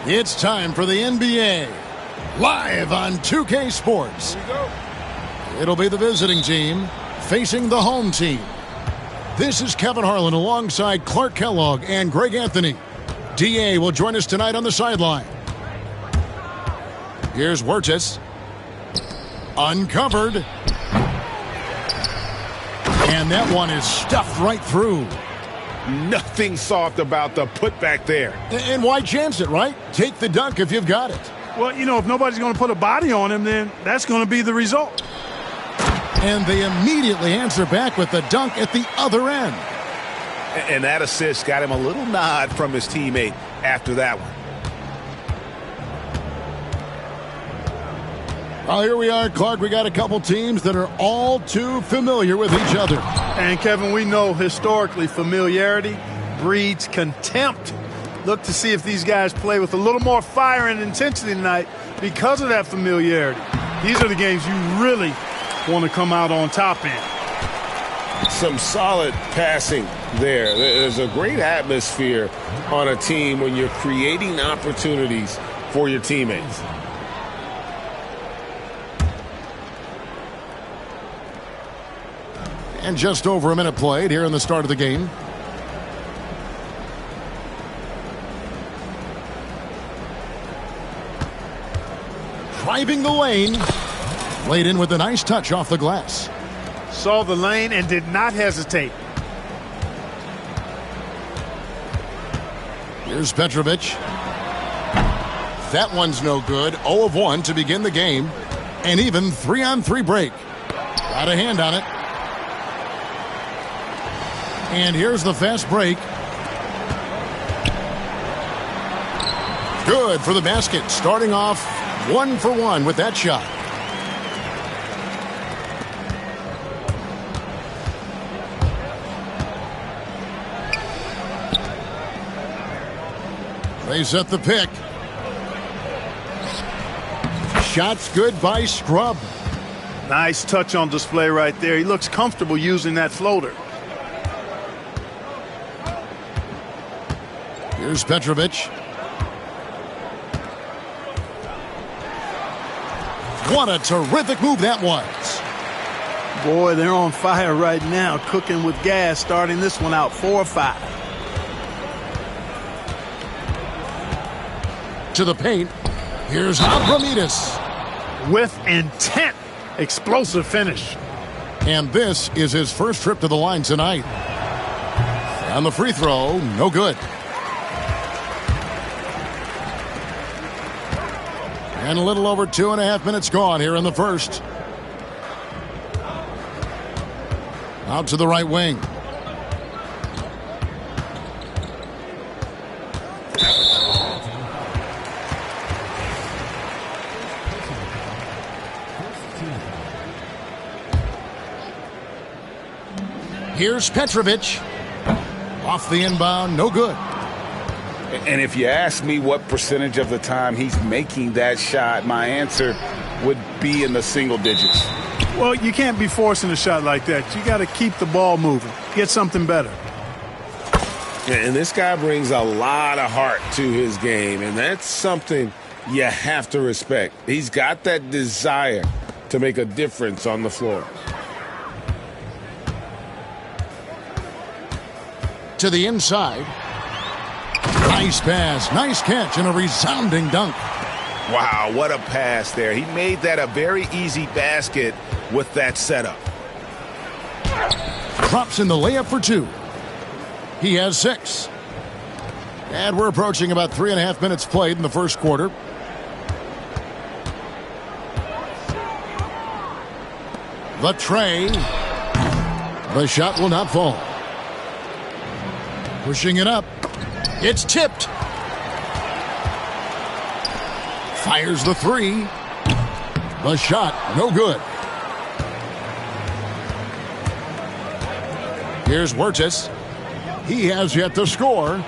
It's time for the NBA, live on 2K Sports. Here we go. It'll be the visiting team facing the home team. This is Kevin Harlan alongside Clark Kellogg and Greg Anthony. DA will join us tonight on the sideline. Here's Wirtz. Uncovered. And that one is stuffed right through. Nothing soft about the putback there. And why chance it, right? Take the dunk if you've got it. Well, you know, if nobody's going to put a body on him, then that's going to be the result. And they immediately answer back with the dunk at the other end. And that assist got him a little nod from his teammate after that one. Well, here we are, Clark. We got a couple teams that are all too familiar with each other. And, Kevin, we know historically familiarity breeds contempt. Look to see if these guys play with a little more fire and intensity tonight because of that familiarity. These are the games you really want to come out on top in. Some solid passing there. There's a great atmosphere on a team when you're creating opportunities for your teammates. And just over a minute played here in the start of the game. Driving the lane. Laid in with a nice touch off the glass. Saw the lane and did not hesitate. Here's Petrovic. That one's no good. 0 of 1 to begin the game. And even 3-on-3 break. Got a hand on it. And here's the fast break. Good for the basket. Starting off 1 for 1 with that shot. They set the pick. Shots good by Scrub. Nice touch on display right there. He looks comfortable using that floater. Here's Petrovic. What a terrific move that was. Boy, they're on fire right now, cooking with gas, starting this one out 4-5. To the paint. Here's Abramides. With intent. Explosive finish. And this is his first trip to the line tonight. On the free throw, no good. And a little over 2.5 minutes gone here in the first. Out to the right wing. Here's Petrovic. Off the inbound, no good. And if you ask me what percentage of the time he's making that shot, my answer would be in the single digits. Well, you can't be forcing a shot like that. You got to keep the ball moving. Get something better. And this guy brings a lot of heart to his game, and that's something you have to respect. He's got that desire to make a difference on the floor. To the inside. Nice pass, nice catch, and a resounding dunk. Wow, what a pass there. He made that a very easy basket with that setup. Drops in the layup for 2. He has 6. And we're approaching about 3.5 minutes played in the first quarter. The tray. The shot will not fall. Pushing it up. It's tipped. Fires the 3. The shot, no good. Here's Wirtz. He has yet to score.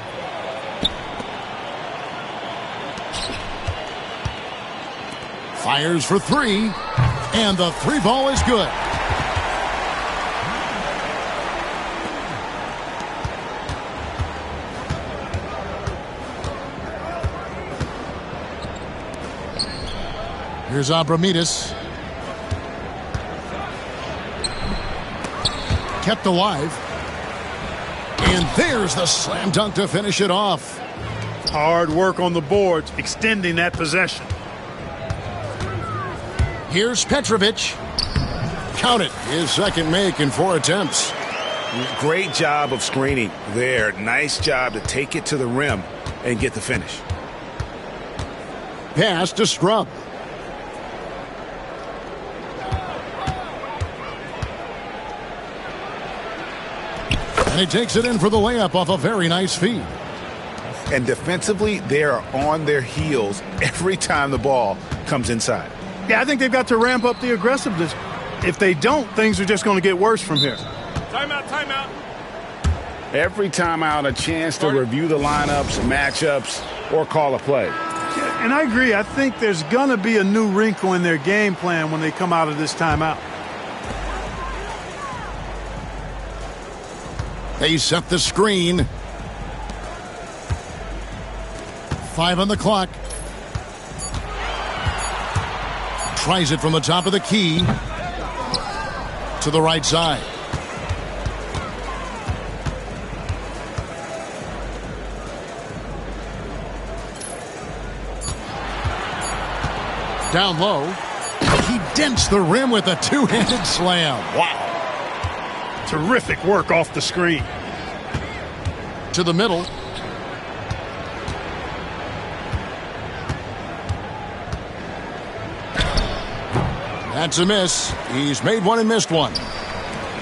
Fires for 3. And the 3 ball is good. Here's Abramides. Kept alive. And there's the slam dunk to finish it off. Hard work on the boards, extending that possession. Here's Petrovic. Count it. His second make in 4 attempts. Great job of screening there. Nice job to take it to the rim and get the finish. Pass to Scrub. And he takes it in for the layup off a very nice feed. And defensively, they are on their heels every time the ball comes inside. Yeah, I think they've got to ramp up the aggressiveness. If they don't, things are just going to get worse from here. Timeout, timeout. Every timeout, a chance to review the lineups, matchups, or call a play. Yeah, and I agree. I think there's going to be a new wrinkle in their game plan when they come out of this timeout. They set the screen. 5 on the clock. Tries it from the top of the key to the right side. Down low. He dents the rim with a two-handed slam. Wow. Terrific work off the screen. To the middle. That's a miss. He's made one and missed one.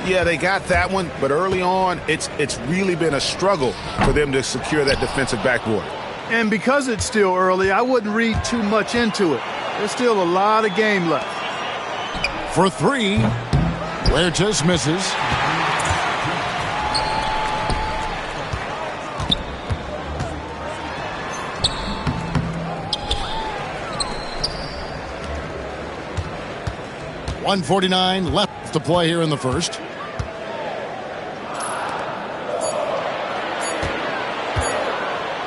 Yeah, they got that one, but early on, it's really been a struggle for them to secure that defensive backboard. And because it's still early, I wouldn't read too much into it. There's still a lot of game left. For 3, Huertas misses. .149 left to play here in the first.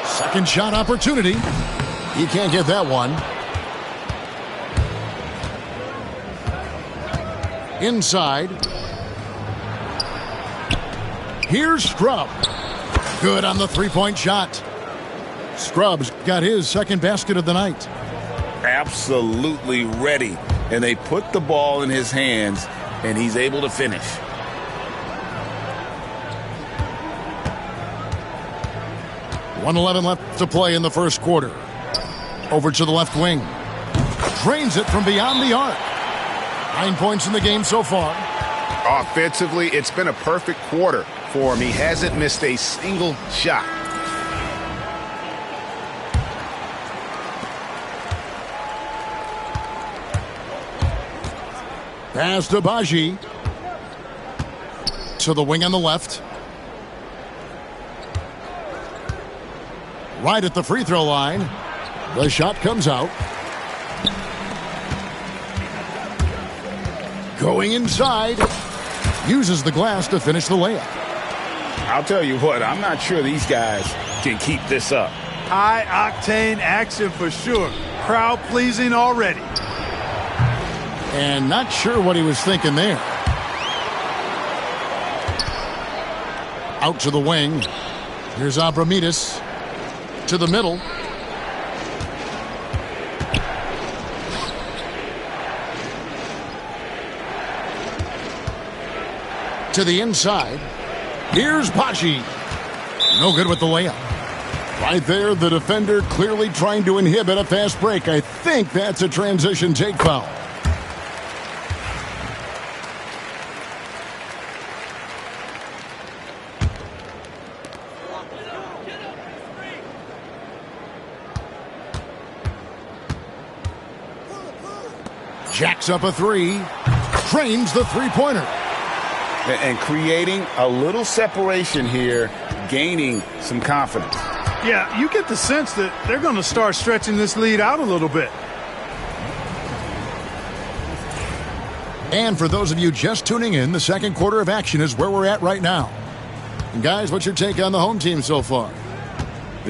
Second shot opportunity. He can't get that one. Inside. Here's Scrub. Good on the three-point shot. Scrub's got his second basket of the night. Absolutely ready. And they put the ball in his hands, and he's able to finish. .111 left to play in the first quarter. Over to the left wing. Drains it from beyond the arc. 9 points in the game so far. Offensively, it's been a perfect quarter for him. He hasn't missed a single shot. Pass to Baji. To the wing on the left. Right at the free throw line. The shot comes out. Going inside. Uses the glass to finish the layup. I'll tell you what, I'm not sure these guys can keep this up. High-octane action for sure. Crowd pleasing already. And not sure what he was thinking there. Out to the wing. Here's Abramides. To the middle. To the inside. Here's Pachi. No good with the layup. Right there, the defender clearly trying to inhibit a fast break. I think that's a transition take foul. Jacks up a 3. Trains the three-pointer. And creating a little separation here, gaining some confidence. Yeah, you get the sense that they're going to start stretching this lead out a little bit. And for those of you just tuning in, the second quarter of action is where we're at right now. And guys, what's your take on the home team so far?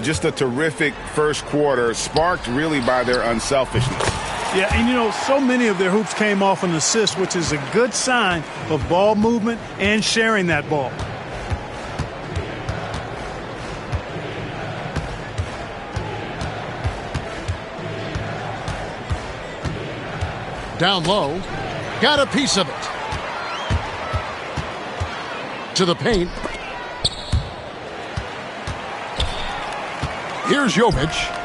Just a terrific first quarter, sparked really by their unselfishness. Yeah, and you know, so many of their hoops came off an assist, which is a good sign of ball movement and sharing that ball. Down low. Got a piece of it. To the paint. Here's Jovic.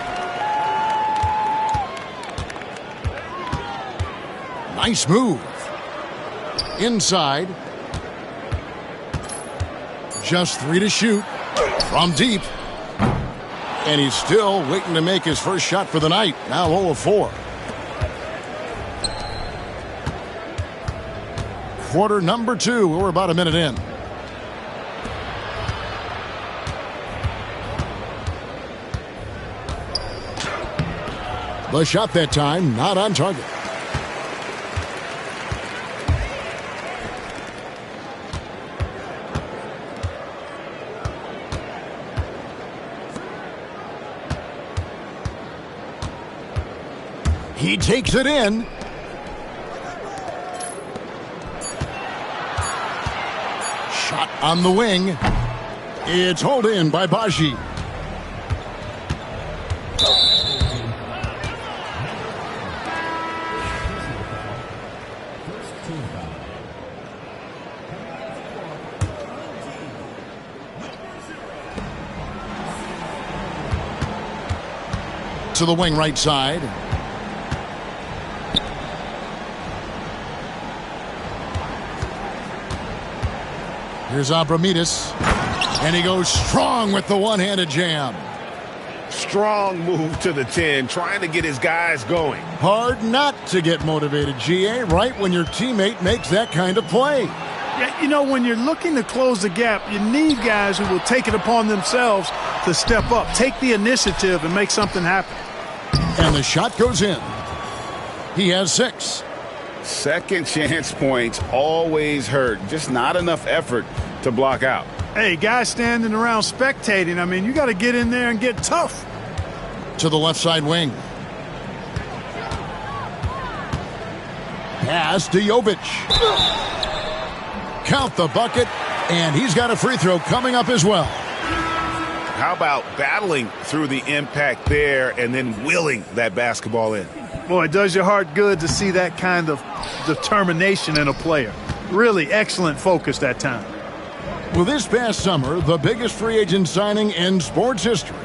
Nice move. Inside. Just 3 to shoot. From deep. And he's still waiting to make his first shot for the night. Now 0 of 4. Quarter number 2. We're about a minute in. The shot that time, not on target. He takes it in. Shot on the wing. It's hauled in by Baji. To the wing right side. Here's Abramides. And he goes strong with the one-handed jam. Strong move to the 10, trying to get his guys going. Hard not to get motivated, GA, right when your teammate makes that kind of play. Yeah, you know, when you're looking to close the gap, you need guys who will take it upon themselves to step up, take the initiative, and make something happen. And the shot goes in. He has 6. Second chance points always hurt. Just not enough effort to block out. Hey, guys standing around spectating, I mean, you got to get in there and get tough. To the left side wing. Pass to Jovic. Count the bucket, and he's got a free throw coming up as well. How about battling through the impact there and then willing that basketball in? Boy, it does your heart good to see that kind of determination in a player. Really excellent focus that time. Well, this past summer, the biggest free agent signing in sports history,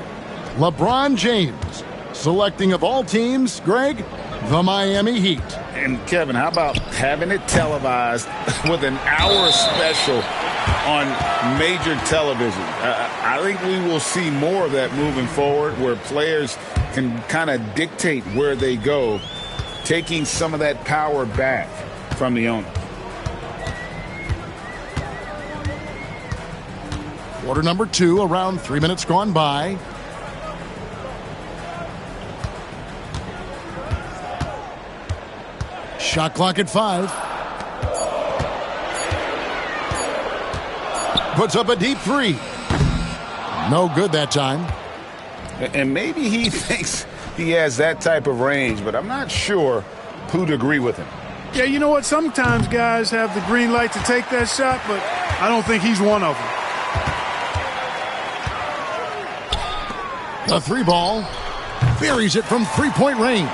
LeBron James, selecting of all teams, Greg, the Miami Heat. And Kevin, how about having it televised with an hour special on major television? I think we will see more of that moving forward, where players can kind of dictate where they go, taking some of that power back from the owner. Quarter number 2, around 3 minutes gone by. Shot clock at 5. Puts up a deep 3. No good that time. And maybe he thinks he has that type of range, but I'm not sure who'd agree with him. Yeah, you know what? Sometimes guys have the green light to take that shot, but I don't think he's one of them. The 3 ball. Buries it from three-point range.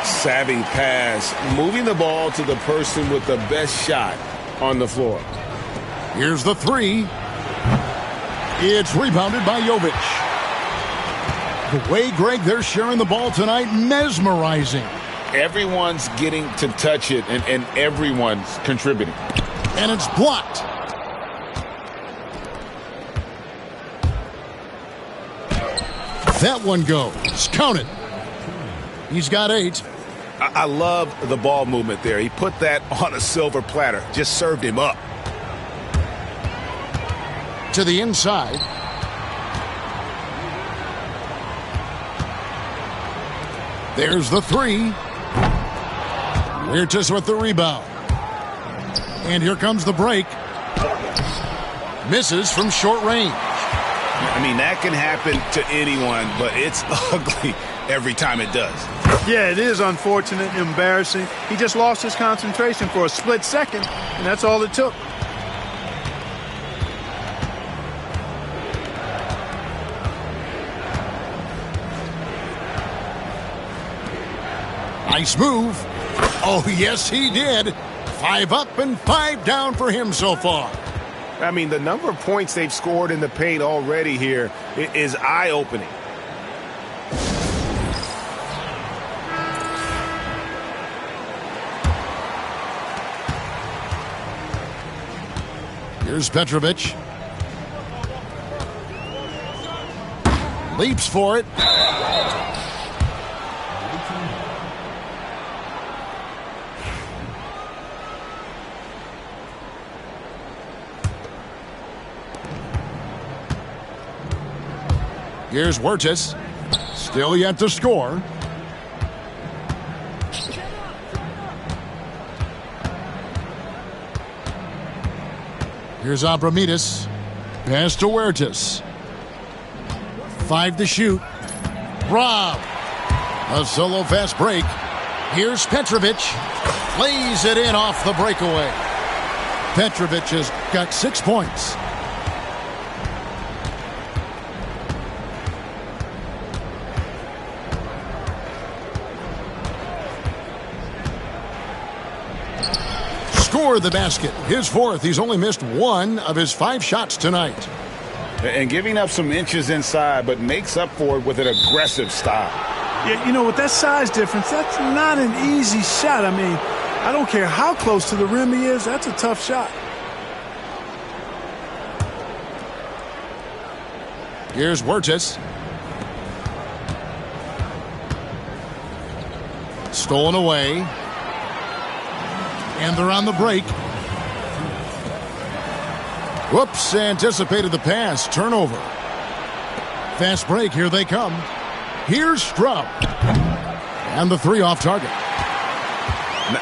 Savvy pass, moving the ball to the person with the best shot on the floor. Here's the 3. It's rebounded by Jovic. The way, Greg, they're sharing the ball tonight, mesmerizing. Everyone's getting to touch it, and everyone's contributing. And it's blocked. That one goes. Count it. He's got 8. I love the ball movement there. He put that on a silver platter. Just served him up. To the inside. There's the 3. We're with the rebound. And here comes the break. Misses from short range. I mean, that can happen to anyone, but it's ugly every time it does. Yeah, it is unfortunate, embarrassing. He just lost his concentration for a split second, and that's all it took. Nice move. Oh, yes, he did. 5 up and 5 down for him so far. I mean, the number of points they've scored in the paint already here is eye-opening. Here's Petrovic. Leaps for it. Here's Huertas. Still yet to score. Here's Abramides. Pass to Huertas. 5 to shoot. Rob. A solo fast break. Here's Petrovic. Lays it in off the breakaway. Petrovic has got 6 points. Score the basket. His 4th. He's only missed 1 of his 5 shots tonight. And giving up some inches inside, but makes up for it with an aggressive style. Yeah, you know, with that size difference, that's not an easy shot. I mean, I don't care how close to the rim he is. That's a tough shot. Here's Huertas. Stolen away. And they're on the break. Whoops, anticipated the pass. Turnover. Fast break, here they come. Here's Strubb. And the 3 off target.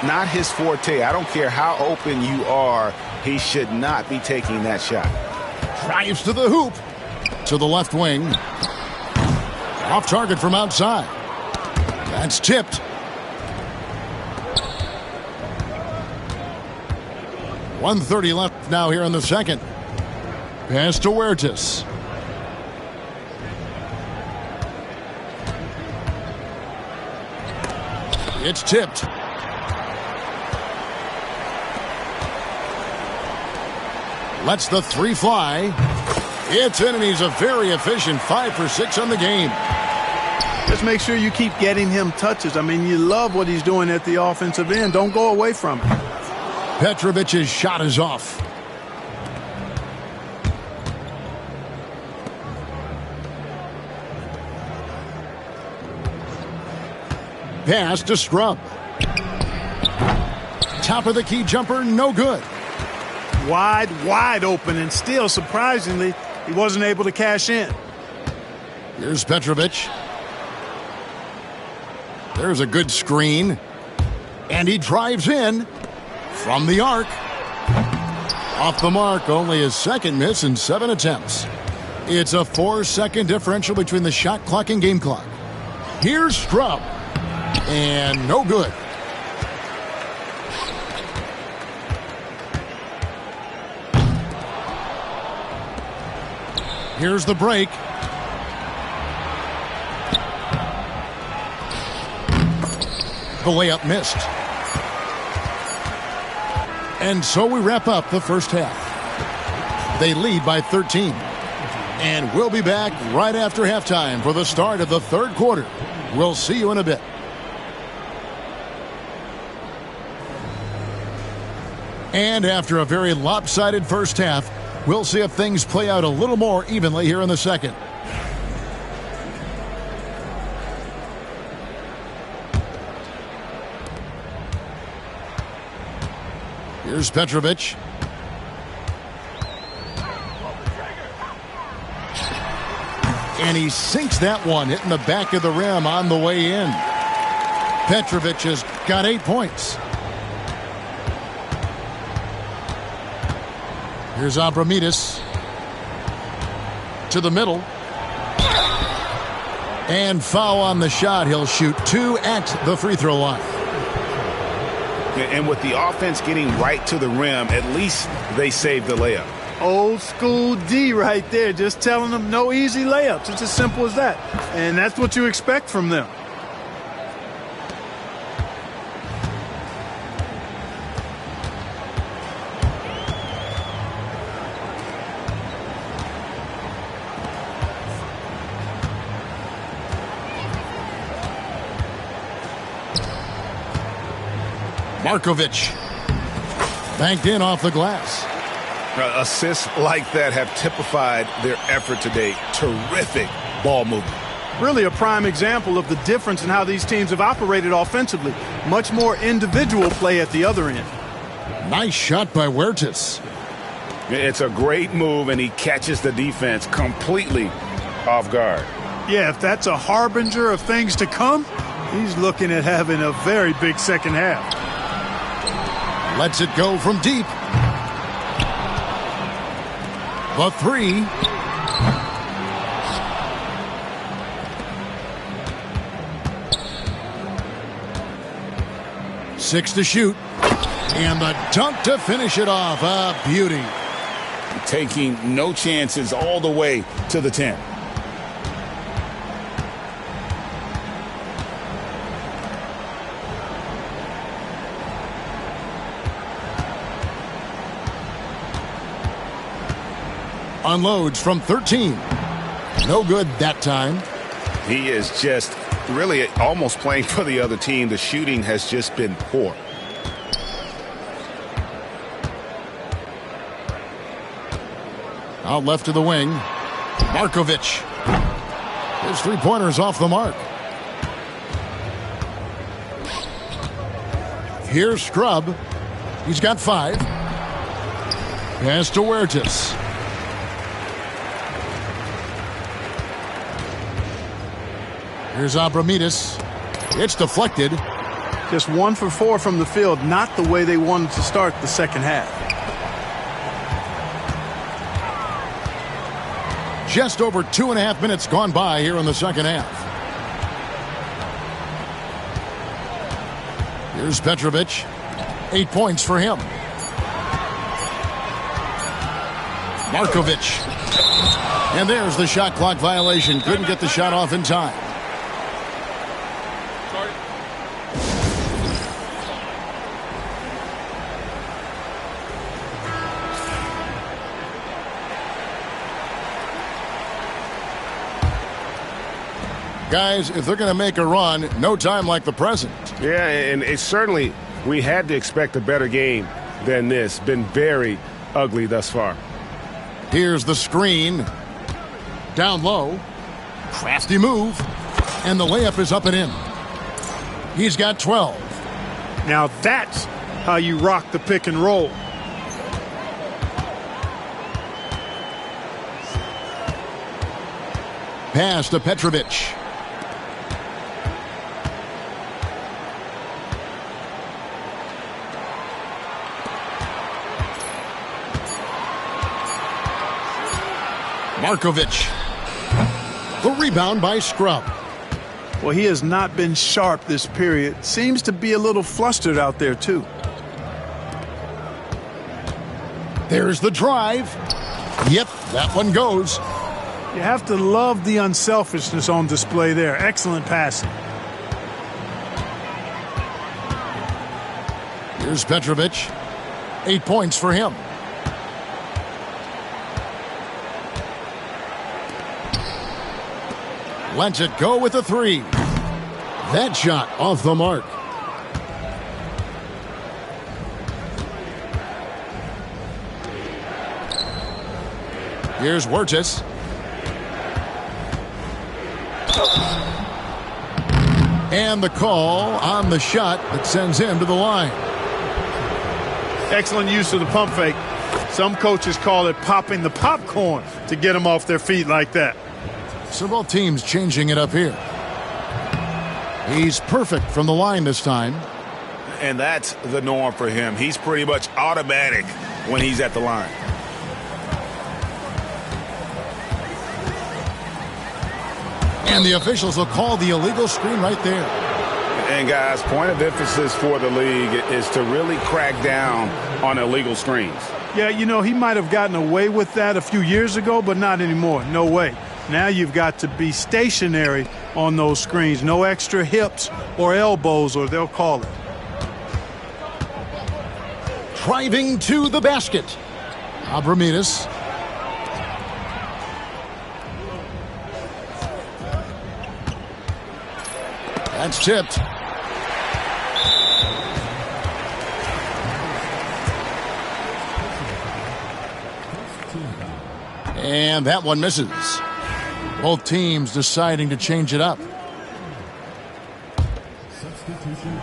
Not his forte. I don't care how open you are. He should not be taking that shot. Drives to the hoop. To the left wing. Off target from outside. That's tipped. 1:30 left now here in the second. Pass to Huertas. It's tipped. Lets the 3 fly. It's in, and he's a very efficient 5 for 6 on the game. Just make sure you keep getting him touches. I mean, you love what he's doing at the offensive end. Don't go away from it. Petrovic's shot is off. Pass to Strubb. Top of the key jumper, no good. Wide open, and still, surprisingly, he wasn't able to cash in. Here's Petrovic. There's a good screen. And he drives in from the arc. Off the mark, only his 2nd miss in 7 attempts. It's a 4-second differential between the shot clock and game clock. Here's Strubb. And no good. Here's the break. The layup missed. And so we wrap up the first half. They lead by 13. And we'll be back right after halftime for the start of the 3rd quarter. We'll see you in a bit. And after a very lopsided first half, we'll see if things play out a little more evenly here in the second. Here's Petrovic. And he sinks that one, hitting the back of the rim on the way in. Petrovic has got 8 points. Here's Abramides. to the middle. And foul on the shot. He'll shoot 2 at the free throw line. And with the offense getting right to the rim, at least they saved the layup. Old school D right there, just telling them no easy layups. It's as simple as that. And that's what you expect from them. Markovic. Banked in off the glass. Assists like that have typified their effort today. Terrific ball movement. Really a prime example of the difference in how these teams have operated offensively. Much more individual play at the other end. Nice shot by Huertas. It's a great move, and he catches the defense completely off guard. Yeah, if that's a harbinger of things to come, he's looking at having a very big second half. Lets it go from deep. The 3. Six to shoot. And the dunk to finish it off. A beauty. Taking no chances all the way to the 10. Unloads from 13. No good that time. He is just really almost playing for the other team. The shooting has just been poor. Out left to the wing. Markovic. His three-pointer's off the mark. Here's Scrub. He's got 5. Pass to Huertas. Here's Abramides. It's deflected. Just 1 for 4 from the field, not the way they wanted to start the second half. Just over 2.5 minutes gone by here in the second half. Here's Petrovic. 8 points for him. Markovic. And there's the shot clock violation. Couldn't get the shot off in time. Guys, if they're going to make a run, no time like the present. Yeah, and it's certainly, we had to expect a better game than this. Been very ugly thus far. Here's the screen. Down low. Crafty move. And the layup is up and in. He's got 12. Now that's how you rock the pick and roll. Pass to Petrovic. Markovic. The rebound by Scrub. Well, he has not been sharp this period. Seems to be a little flustered out there, too. There's the drive. Yep, that one goes. You have to love the unselfishness on display there. Excellent passing. Here's Petrovic. 8 points for him. Lets it go with a 3. That shot off the mark. Here's Huertas. And the call on the shot that sends him to the line. Excellent use of the pump fake. Some coaches call it popping the popcorn to get them off their feet like that. So both teams changing it up here. He's perfect from the line this time. And that's the norm for him. He's pretty much automatic when he's at the line. And the officials will call the illegal screen right there. And, guys, point of emphasis for the league is to really crack down on illegal screens. Yeah, you know, he might have gotten away with that a few years ago, but not anymore. No way. Now you've got to be stationary on those screens. No extra hips or elbows, or they'll call it. Driving to the basket. Abramides. That's tipped. And that one misses. Both teams deciding to change it up. Substitution.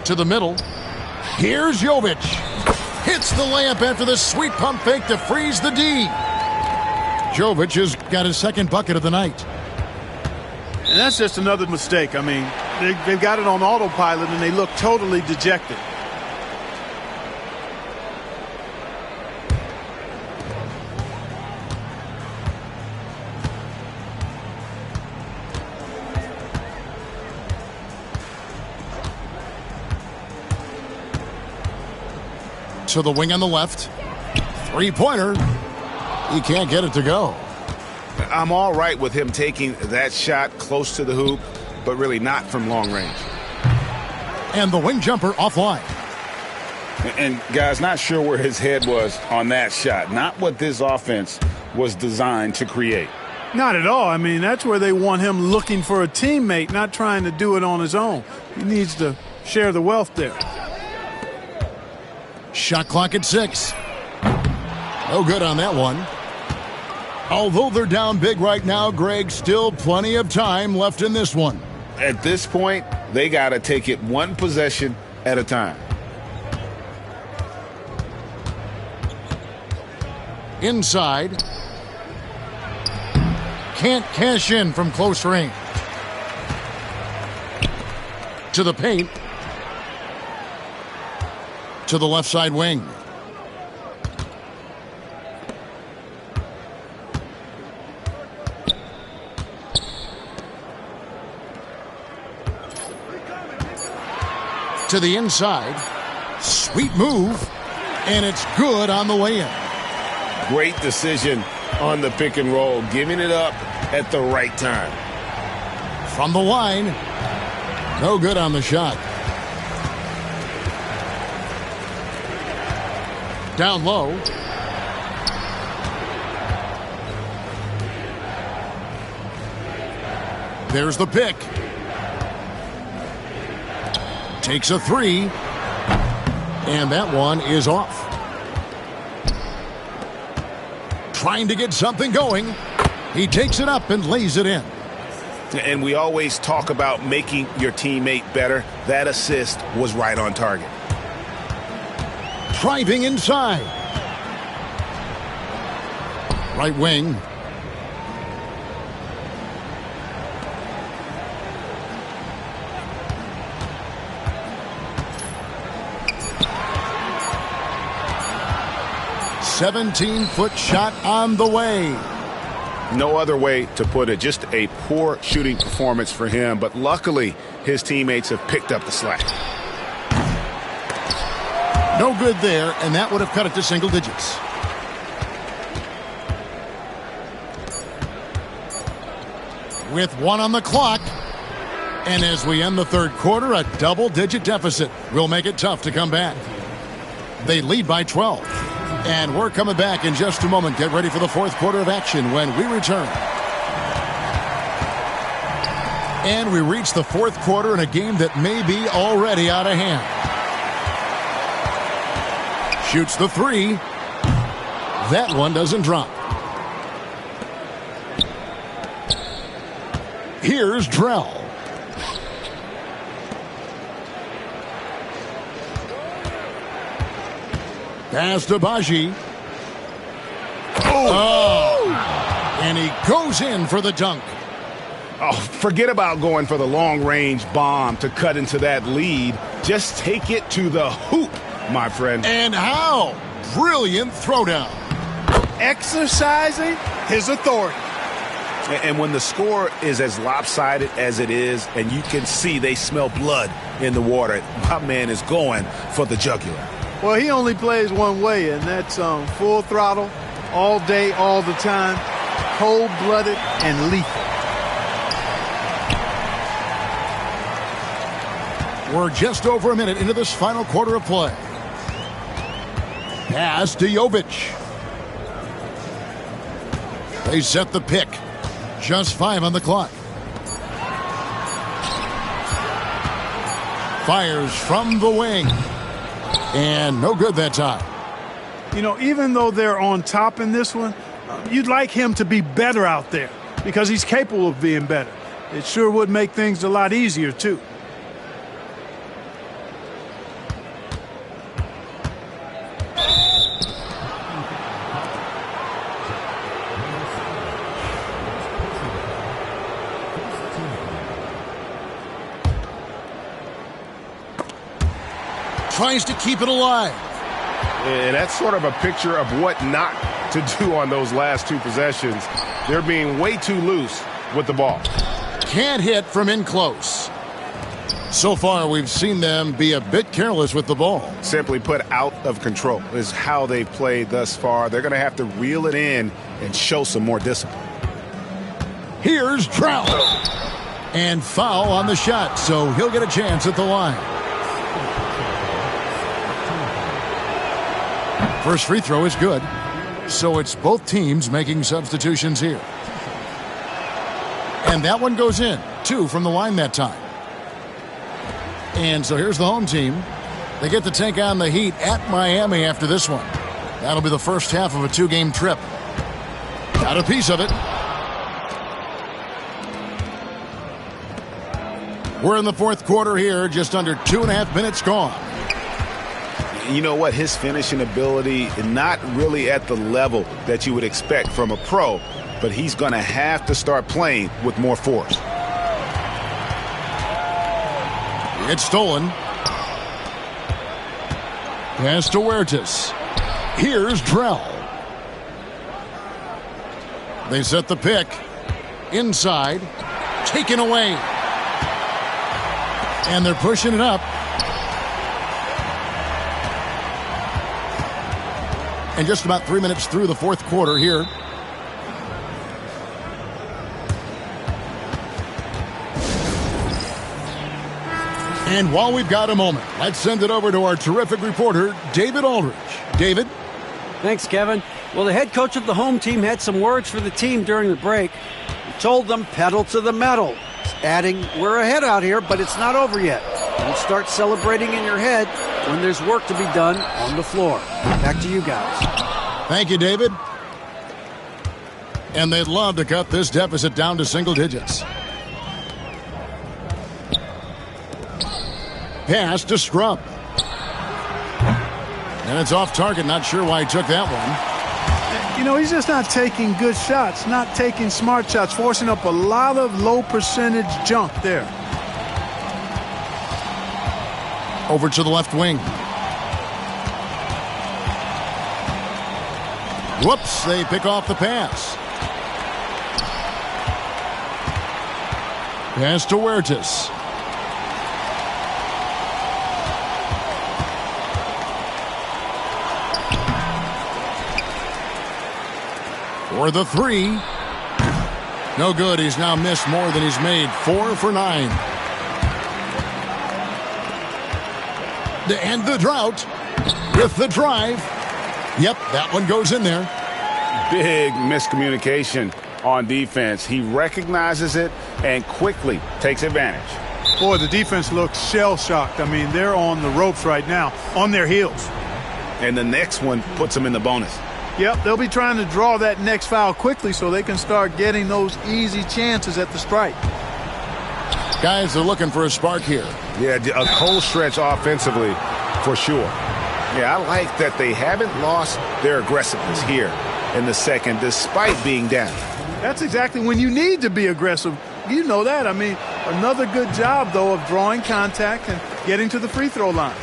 To the middle. Here's Jovic. Hits the layup after the sweet pump fake to freeze the D. Jovic has got his second bucket of the night. And that's just another mistake. I mean, they've got it on autopilot, and they look totally dejected. To the wing on the left. Three-pointer. He can't get it to go. I'm all right with him taking that shot close to the hoop, but really not from long range. And the wing jumper offline. And, guys, not sure where his head was on that shot. Not what this offense was designed to create. Not at all. I mean, that's where they want him looking for a teammate, not trying to do it on his own. He needs to share the wealth there. Shot clock at 6. No good on that one. Although they're down big right now, Greg, still plenty of time left in this one. At this point, they got to take it one possession at a time. Inside. Can't cash in from close range. To the paint. To the left side wing. To the inside. Sweet move. And it's good on the way in. Great decision on the pick and roll, giving it up at the right time. From the line. No good on the shot. Down low. There's the pick. Takes a three. And that one is off. Trying to get something going. He takes it up and lays it in. And we always talk about making your teammate better. That assist was right on target. Driving inside. Right wing. "17-foot shot on the way." No other way to put it. Just a poor shooting performance for him. But luckily, his teammates have picked up the slack. No good there, and that would have cut it to single digits. With one on the clock, and as we end the third quarter, a double-digit deficit will make it tough to come back. They lead by 12, and we're coming back in just a moment. Get ready for the fourth quarter of action when we return. And we reach the fourth quarter in a game that may be already out of hand. Shoots the three. That one doesn't drop. Here's Drell. Pass to Baji. Oh! And he goes in for the dunk. Oh, forget about going for the long-range bomb to cut into that lead. Just take it to the hoop, my friend. And how? Brilliant throwdown. Exercising his authority. And when the score is as lopsided as it is, and you can see they smell blood in the water, my man is going for the jugular. Well, he only plays one way, and that's full throttle, all day, all the time, cold-blooded and lethal. We're just over a minute into this final quarter of play. Pass to Jovic. They set the pick. Just 5 on the clock. Fires from the wing. And no good that time. You know, even though they're on top in this one, you'd like him to be better out there because he's capable of being better. It sure would make things a lot easier, too. Tries to keep it alive. And that's sort of a picture of what not to do on those last 2 possessions. They're being way too loose with the ball. Can't hit from in close. So far, we've seen them be a bit careless with the ball. Simply put, out of control is how they've played thus far. They're going to have to reel it in and show some more discipline. Here's Trout. And foul on the shot, so he'll get a chance at the line. First free throw is good. So it's both teams making substitutions here. And that one goes in. 2 from the line that time. And so here's the home team. They get to take on the Heat at Miami after this one. That'll be the first half of a 2-game trip. Got a piece of it. We're in the fourth quarter here. Just under 2.5 minutes gone. You know what? His finishing ability is not really at the level that you would expect from a pro, but he's going to have to start playing with more force. It's stolen. Pass to Huertas. Here's Drell. They set the pick. Inside. Taken away. And they're pushing it up. And just about 3 minutes through the fourth quarter here. And while we've got a moment, let's send it over to our terrific reporter, David Aldridge. David? Thanks, Kevin. Well, the head coach of the home team had some words for the team during the break. He told them pedal to the metal, adding, we're ahead out here, but it's not over yet. Don't start celebrating in your head when there's work to be done on the floor. Back to you guys. Thank you, David. And they'd love to cut this deficit down to single digits. Pass to Scrub. And it's off target. Not sure why he took that one. You know, he's just not taking good shots, not taking smart shots, forcing up a lot of low percentage junk there. Over to the left wing. Whoops, they pick off the pass. Pass to Huertas. For the three. No good. He's now missed more than he's made. 4 for 9. To end the drought with the drive. Yep, that one goes in there. Big miscommunication on defense. He recognizes it and quickly takes advantage. Boy, the defense looks shell-shocked. I mean, they're on the ropes right now, on their heels. And the next one puts them in the bonus. Yep, they'll be trying to draw that next foul quickly so they can start getting those easy chances at the stripe. Guys are looking for a spark here. Yeah, a cold stretch offensively for sure. Yeah, I like that they haven't lost their aggressiveness here in the second, despite being down. That's exactly when you need to be aggressive. You know that. I mean, another good job, though, of drawing contact and getting to the free throw line.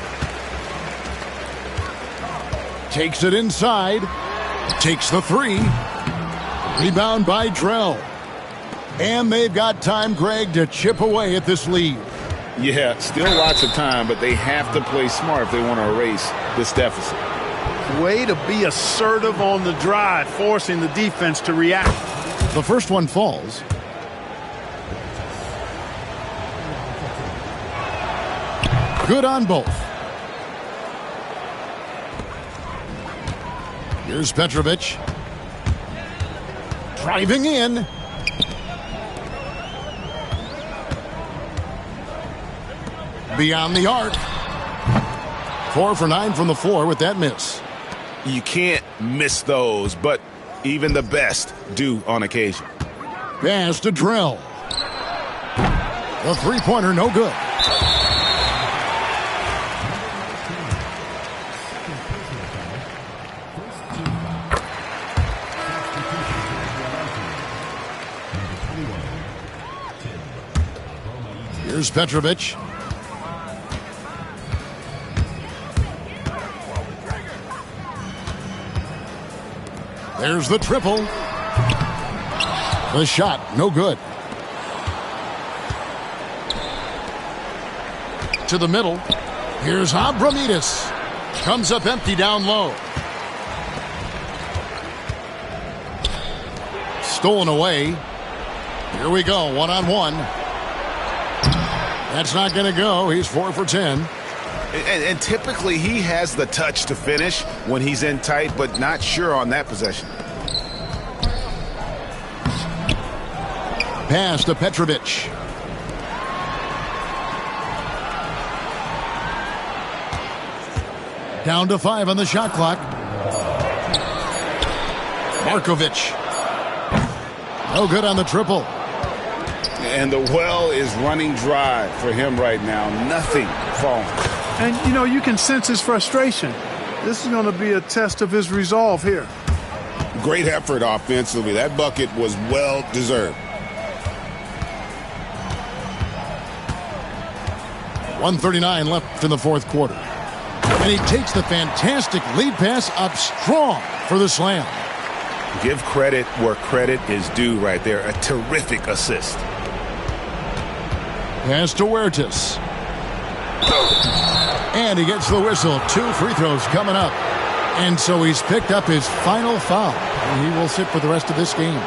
Takes it inside. Takes the three. Rebound by Drell. And they've got time, Greg, to chip away at this lead. Yeah, still lots of time, but they have to play smart if they want to erase this deficit. Way to be assertive on the drive, forcing the defense to react. The first one falls. Good on both. Here's Petrovic. Driving in. Beyond the arc. 4 for 9 from the floor with that miss. You can't miss those, but even the best do on occasion. Pass to Drell. The three-pointer, no good. Here's Petrovic. There's the triple. The shot, no good. To the middle. Here's Abramides. Comes up empty down low. Stolen away. Here we go, one-on-one. That's not going to go. He's 4 for 10. And typically he has the touch to finish when he's in tight, but not sure on that possession. Pass to Petrovic. Down to 5 on the shot clock. Markovic. No good on the triple. And the well is running dry for him right now. Nothing falling. And, you know, you can sense his frustration. This is going to be a test of his resolve here. Great effort offensively. That bucket was well deserved. 1:39 left in the fourth quarter. And he takes the fantastic lead pass up strong for the slam. Give credit where credit is due right there. A terrific assist. Pass to Huertas. And he gets the whistle. 2 free throws coming up. And so he's picked up his final foul. And he will sit for the rest of this game.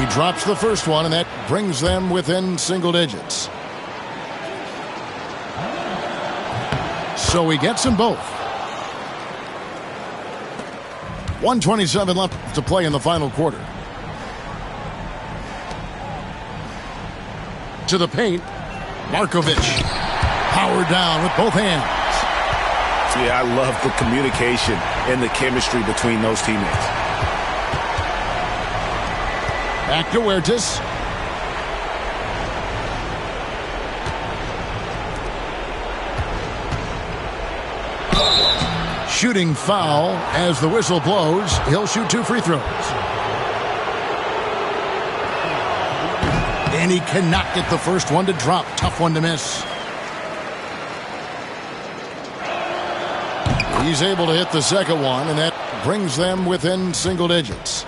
He drops the first one, and that brings them within single digits. So he gets them both. 1:27 left to play in the final quarter. To the paint. Markovic. Powered down with both hands. Yeah, I love the communication and the chemistry between those teammates. Back to Huertas. Shooting foul as the whistle blows. He'll shoot 2 free throws. And he cannot get the first one to drop. Tough one to miss. He's able to hit the second one, and that brings them within single digits.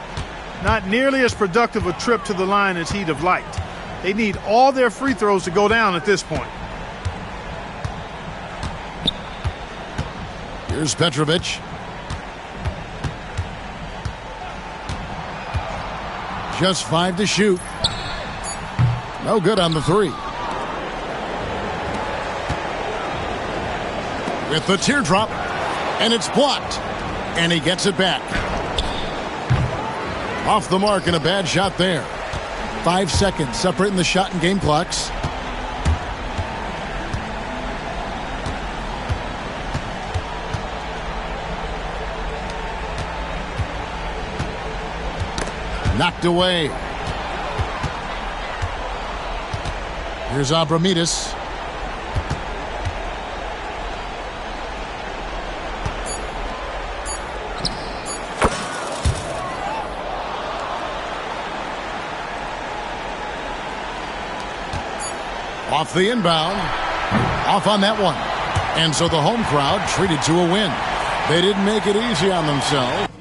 Not nearly as productive a trip to the line as he'd have liked. They need all their free throws to go down at this point. Here's Petrovic. Just 5 to shoot. No good on the 3. With the teardrop, and it's blocked. And he gets it back. Off the mark and a bad shot there. 5 seconds separating the shot and game clocks. Knocked away. Here's Abramides. Off the inbound. Off on that one. And so the home crowd treated to a win. They didn't make it easy on themselves.